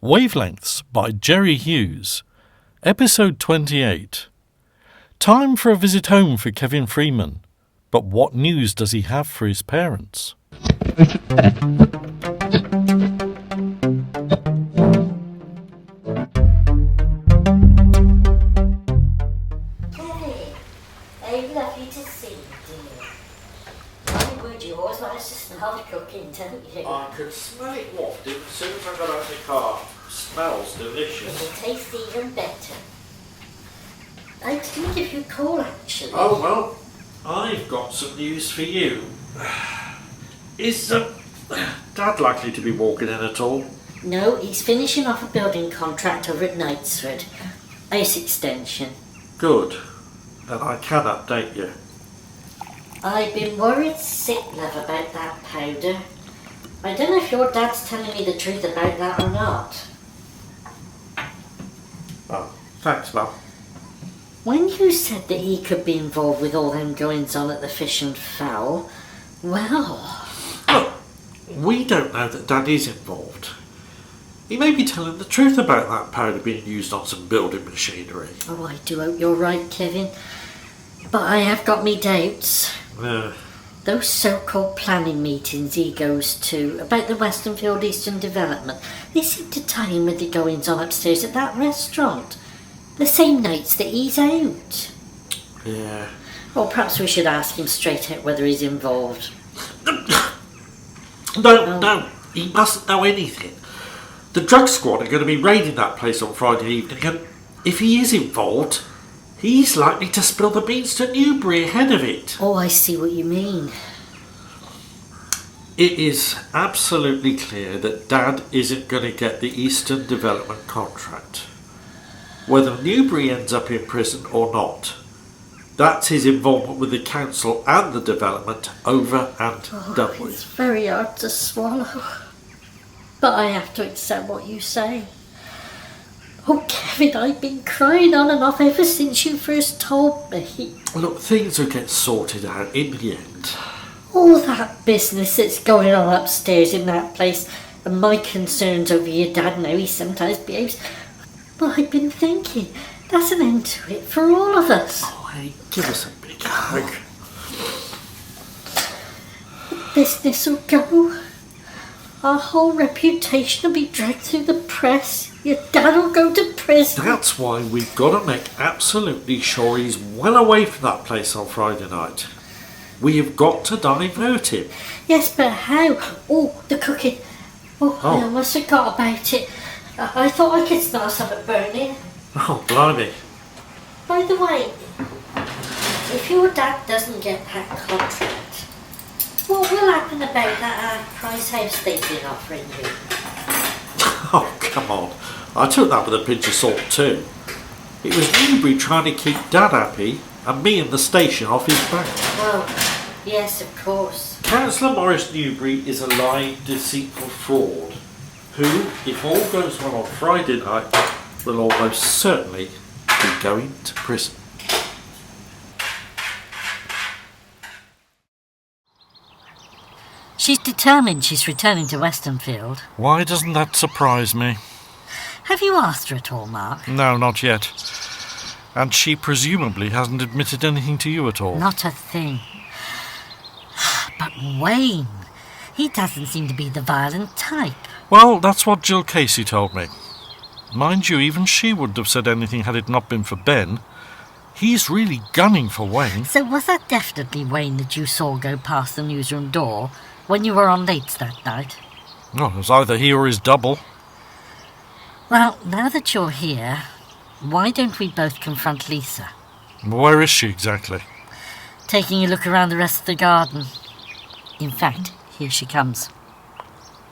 Wavelengths by Jerry Hughes. Episode 28. Time for a visit home for Kevin Freeman. But what news does he have for his parents? Lovely to see you, dear. My word, you always manage to smell the cooking, don't you? I could smell it wafted as soon as I got out of the car. Smells delicious. It'll taste even better. I didn't give you a call, actually. Oh, well, I've got some news for you. Is Dad likely to be walking in at all? No, he's finishing off a building contract over at Knightsford. Ice extension. Good. Then I can update you. I've been worried sick, love, about that powder. I don't know if your dad's telling me the truth about that or not. Oh, thanks, Mum. When you said that he could be involved with all them goings-on at the Fish and Fowl, well... Look, we don't know that Dad is involved. He may be telling the truth about that powder being used on some building machinery. Oh, I do hope you're right, Kevin. But I have got me doubts. Those so-called planning meetings he goes to about the Westonfield Eastern Development, they seem to tie in with the goings-on upstairs at that restaurant. The same nights that he's out. Yeah. Or perhaps we should ask him straight out whether he's involved. No, he mustn't know anything. The drug squad are going to be raiding that place on Friday evening, and if he is involved, he's likely to spill the beans to Newbury ahead of it. Oh, I see what you mean. It is absolutely clear that Dad isn't going to get the Eastern Development contract. Whether Newbury ends up in prison or not, that's his involvement with the council and the development over and done with. It's very hard to swallow. But I have to accept what you say. Oh, Kevin, I've been crying on and off ever since you first told me. Look, things will get sorted out in the end. All that business that's going on upstairs in that place, and my concerns over your dad and how he sometimes behaves. Well, I've been thinking, that's an end to it for all of us. Oh, hey, give us a big hug. The business will go. Our whole reputation will be dragged through the press. Your dad will go to prison. That's why we've got to make absolutely sure he's well away from that place on Friday night. We have got to divert him. Yes, but how? Oh, the cooking. Oh, I almost forgot about it. I thought I could smell something burning. Oh, blimey. By the way, if your dad doesn't get that contract, what will happen about that half-price house they've been offering you? Oh, come on. I took that with a pinch of salt too. It was Newbury trying to keep Dad happy and me in the station off his back. Oh, yes, of course. Councillor Maurice Newbury is a lying, deceitful fraud who, if all goes well on Friday night, will almost certainly be going to prison. She's determined she's returning to Westonfield. Why doesn't that surprise me? Have you asked her at all, Mark? No, not yet. And she presumably hasn't admitted anything to you at all. Not a thing. But Wayne, he doesn't seem to be the violent type. Well, that's what Jill Casey told me. Mind you, even she wouldn't have said anything had it not been for Ben. He's really gunning for Wayne. So was that definitely Wayne that you saw go past the newsroom door when you were on late that night? Oh, it was either he or his double. Well, now that you're here, why don't we both confront Lisa? Where is she exactly? Taking a look around the rest of the garden. In fact, here she comes.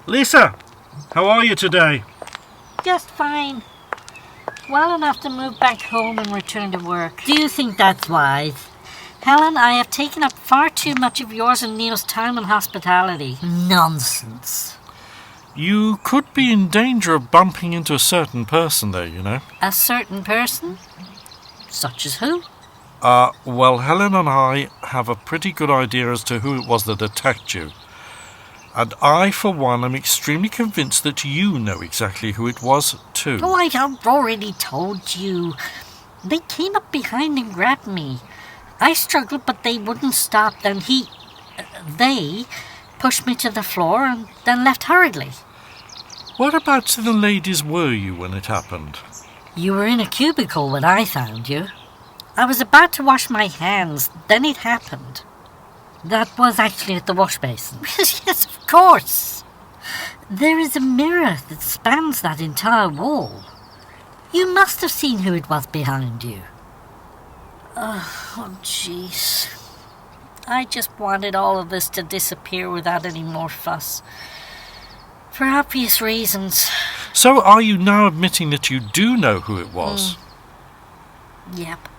Lisa, how are you today? Just fine. Well enough to move back home and return to work. Do you think that's wise? Helen, I have taken up far too much of yours and Neil's time and hospitality. Nonsense. You could be in danger of bumping into a certain person there, you know. A certain person? Such as who? Well, Helen and I have a pretty good idea as to who it was that attacked you. And I, for one, am extremely convinced that you know exactly who it was, too. Oh, I've already told you. They came up behind and grabbed me. I struggled, but they wouldn't stop. Then they pushed me to the floor and then left hurriedly. Whereabouts in the ladies were you when it happened? You were in a cubicle when I found you. I was about to wash my hands, then it happened. That was actually at the wash basin. Yes, of course. There is a mirror that spans that entire wall. You must have seen who it was behind you. Oh, jeez. I just wanted all of this to disappear without any more fuss. For obvious reasons. So are you now admitting that you do know who it was? Yep.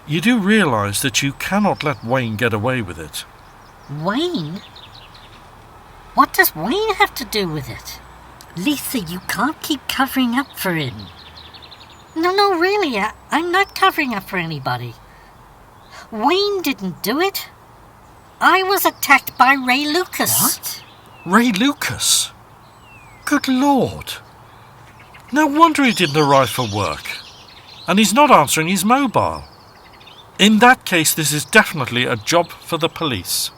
You do realise that you cannot let Wayne get away with it. Wayne? What does Wayne have to do with it? Lisa, you can't keep covering up for him. No, really, I'm not covering up for anybody. Wayne didn't do it. I was attacked by Ray Lucas. What? Ray Lucas? Good Lord. No wonder he didn't arrive for work. And he's not answering his mobile. In that case, this is definitely a job for the police.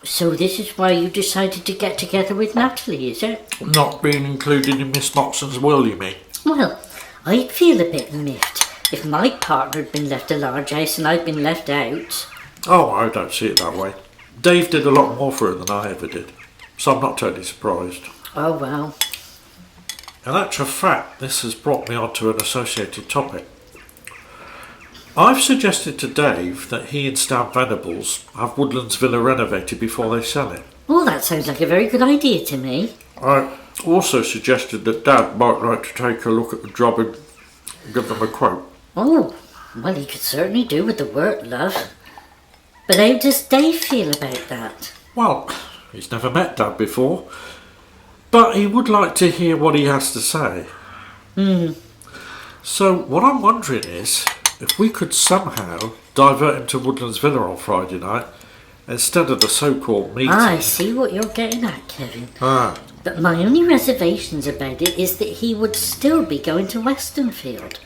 So this is why you decided to get together with Natalie, is it? Not being included in Miss Moxon's will, you mean? Well, I'd feel a bit miffed if my partner had been left a large house and I'd been left out. Oh, I don't see it that way. Dave did a lot more for her than I ever did, so I'm not totally surprised. Oh, well. In actual fact, this has brought me on to an associated topic. I've suggested to Dave that he and Stan Venables have Woodlands Villa renovated before they sell it. Oh, that sounds like a very good idea to me. I also suggested that Dad might like to take a look at the job and give them a quote. Oh, well, he could certainly do with the work, love. But how does Dave feel about that? Well, he's never met Dad before, but he would like to hear what he has to say. So what I'm wondering is, if we could somehow divert him to Woodlands Villa on Friday night instead of the so-called meeting. I see what you're getting at, Kevin. But my only reservations about it is that he would still be going to Westonfield,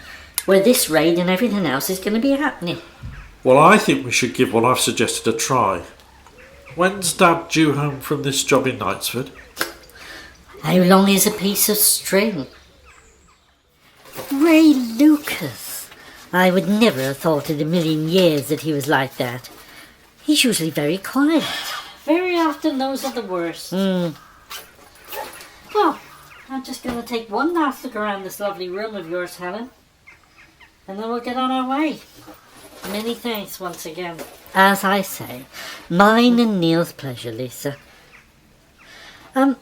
where this raid and everything else is going to be happening. Well, I think we should give what I've suggested a try. When's Dad due home from this job in Knightsford? How long is a piece of string? Ray Lucas. I would never have thought in a million years that he was like that. He's usually very quiet. Very often those are the worst. Well, I'm just going to take one last look around this lovely room of yours, Helen. And then we'll get on our way. Many thanks once again. As I say, mine and Neil's pleasure, Lisa. I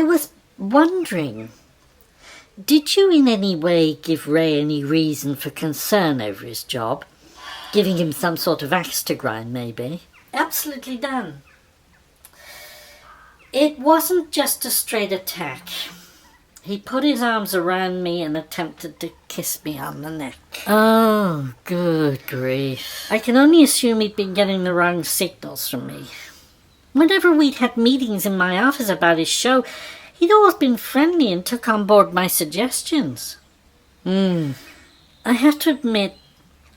was wondering, did you in any way give Ray any reason for concern over his job? Giving him some sort of axe to grind, maybe? Absolutely none. It wasn't just a straight attack. He put his arms around me and attempted to kiss me on the neck. Oh, good grief. I can only assume he'd been getting the wrong signals from me. Whenever we'd had meetings in my office about his show, he'd always been friendly and took on board my suggestions. I have to admit,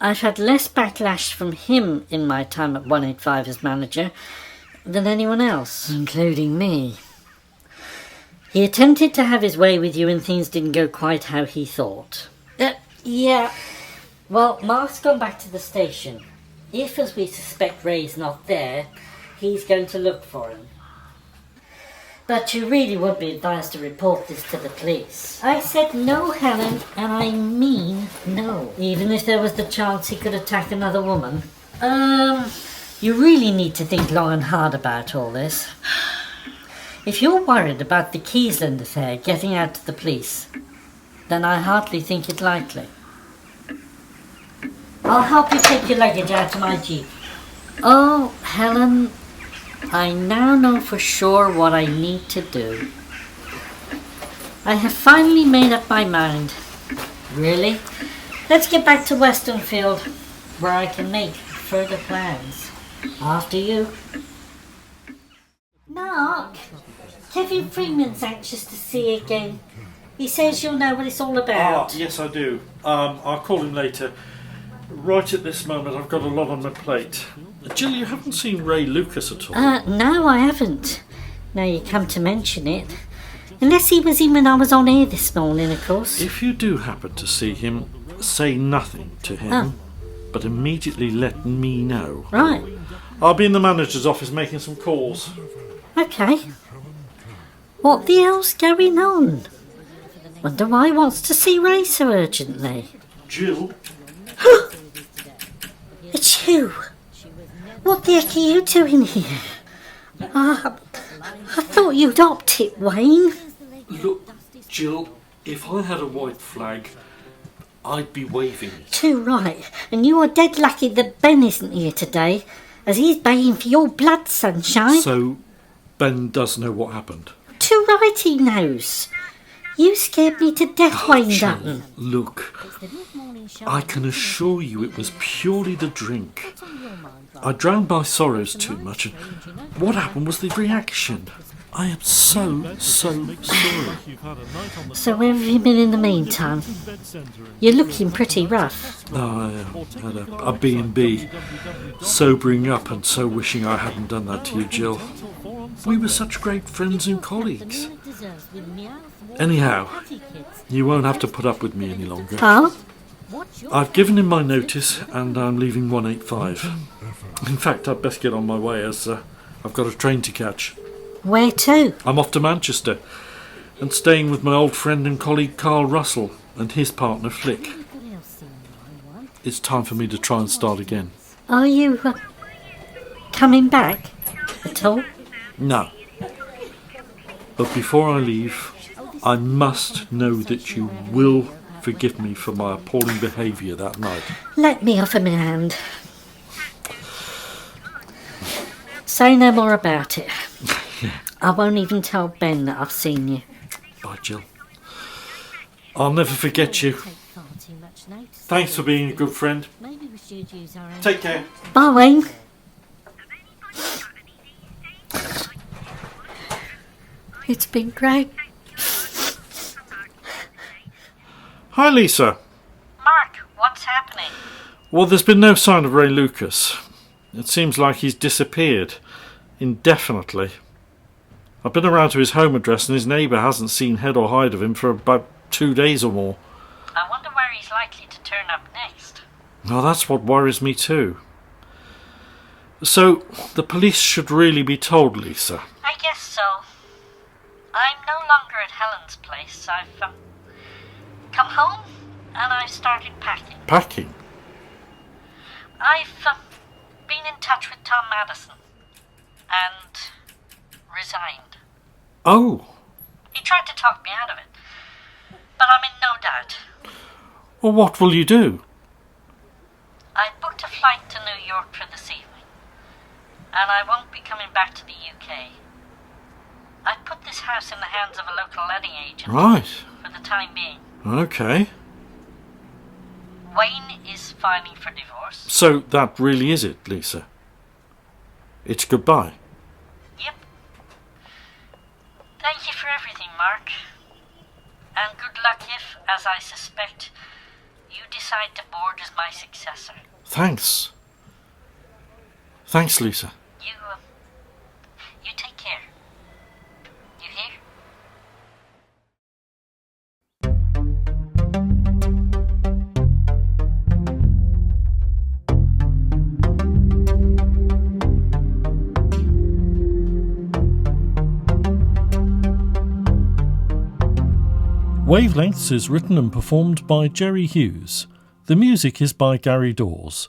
I've had less backlash from him in my time at 185 as manager than anyone else, including me. He attempted to have his way with you and things didn't go quite how he thought. Yeah. Well, Mark's gone back to the station. If, as we suspect, Ray's not there, he's going to look for him. But you really would be advised to report this to the police. I said no, Helen, and I mean no. Even if there was the chance he could attack another woman. You really need to think long and hard about all this. If you're worried about the Keysland affair getting out to the police, then I hardly think it likely. I'll help you take your luggage out of my jeep. Oh, Helen, I now know for sure what I need to do. I have finally made up my mind. Really? Let's get back to Westonfield, where I can make further plans. After you. Mark, Kevin Freeman's anxious to see you again. He says you'll know what it's all about. Yes, I do. I'll call him later. Right at this moment, I've got a lot on my plate. Jill, you haven't seen Ray Lucas at all? No, I haven't. Now you come to mention it. Unless he was in when I was on air this morning, of course. If you do happen to see him, say nothing to him, but immediately let me know. Right. I'll be in the manager's office making some calls. Okay. What the hell's going on? Wonder why he wants to see Ray so urgently. Jill? It's you. What the heck are you doing here? I thought you'd opt it, Wayne. Look, Jill, if I had a white flag, I'd be waving it. Too right. And you are dead lucky that Ben isn't here today, as he's baying for your blood, sunshine. So, Ben does know what happened? Too right he knows. You scared me to death, Wayne Dutton. Look, I can assure you it was purely the drink. I drowned my sorrows too much, and what happened was the reaction. I am so sorry. So where have you been in the meantime? You're looking pretty rough. I had a B&B, sobering up and so wishing I hadn't done that to you, Jill. We were such great friends and colleagues. Anyhow, you won't have to put up with me any longer. Huh? I've given him my notice and I'm leaving 185. In fact, I'd best get on my way as I've got a train to catch. Where to? I'm off to Manchester and staying with my old friend and colleague Carl Russell and his partner Flick. It's time for me to try and start again. Are you coming back at all? No. But before I leave, I must know that you will forgive me for my appalling behaviour that night. Let me offer my hand. Say no more about it. I won't even tell Ben that I've seen you. Bye, Jill. I'll never forget you. Thanks for being a good friend. Take care. Bye, Wayne. It's been great. Hi, Lisa. Mark, what's happening? Well, there's been no sign of Ray Lucas. It seems like he's disappeared. Indefinitely. I've been around to his home address and his neighbour hasn't seen head or hide of him for about 2 days or more. I wonder where he's likely to turn up next. Well, that's what worries me too. So, the police should really be told, Lisa. I guess so. I'm no longer at Helen's place. I've come home and I've started packing. Packing? I've been in touch with Tom Madison and resigned. Oh. He tried to talk me out of it, but I'm in no doubt. Well, what will you do? I booked a flight to New York for this evening, and I won't be coming back to the UK. I've put this house in the hands of a local letting agent. Right. For the time being. Okay. Wayne is filing for divorce. So that really is it, Lisa? It's goodbye. Yep. Thank you for everything, Mark. And good luck if, as I suspect, you decide to board as my successor. Thanks. Thanks, Lisa. You take care. You hear? Wavelengths is written and performed by Jerry Hughes. The music is by Gary Dawes.